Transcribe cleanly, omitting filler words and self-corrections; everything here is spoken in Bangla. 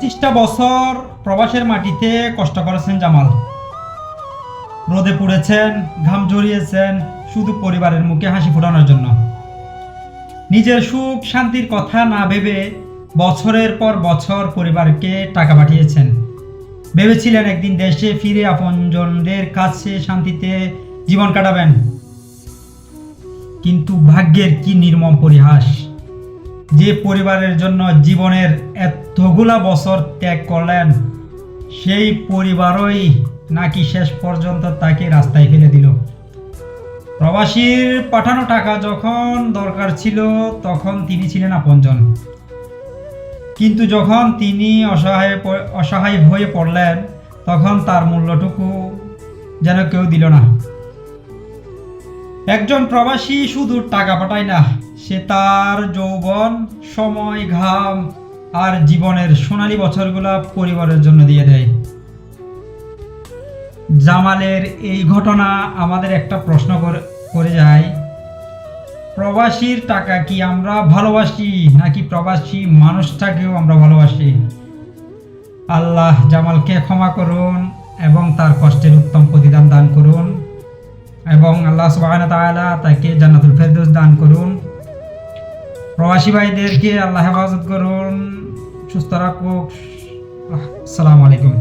30টা বছর প্রবাসের মাটিতে কষ্ট করেছেন জামাল। রোদে পুড়েছেন, ঘাম ঝরিয়েছেন শুধু পরিবারের মুখে হাসি ফোটানোর জন্য। নিজের সুখ শান্তির কথা না ভেবে বছরের পর বছর পরিবারকে টাকা পাঠিয়েছেন। ভেবেছিলেন একদিন দেশে ফিরে আপনজনদের কাছে শান্তিতে জীবন কাটাবেন, কিন্তু ভাগ্যের কি নির্মম পরিহাস! যে পরিবারের জন্য জীবনের এতগুলা বছর ত্যাগ করলেন, সেই পরিবারই নাকি শেষ পর্যন্ত তাকে রাস্তায় ফেলে দিল। প্রবাসীর পাঠানো টাকা যখন দরকার ছিল তখন তিনি ছিলেন আপনজন, কিন্তু যখন তিনি অসহায় হয়ে পড়লেন তখন তার মূল্যটুকু যেন কেউ দিল না। একজন প্রবাসী শুধু টাকা পাঠায় না, সে তার যৌবন, সময়, ঘাম আর জীবনের সোনালী বছরগুলো পরিবারের জন্য দিয়ে দেয়। জামালের এই ঘটনা আমাদের একটা প্রশ্ন করে যায়, প্রবাসীর টাকা কি আমরা ভালোবাসি, নাকি প্রবাসী মানুষটাকেও আমরা ভালোবাসি? আল্লাহ জামালকে ক্ষমা করুন এবং তার কষ্টের উত্তম প্রতিদান দান করুন, এবং আল্লাহ সুবহানাহু ওয়া তাআলা তাকে জান্নাতুল ফেরদৌস দান করুন। প্রবাসী ভাইদেরকে আল্লাহ হেফাজত করুন, সুস্থ রাখুক। আসসালামু আলাইকুম।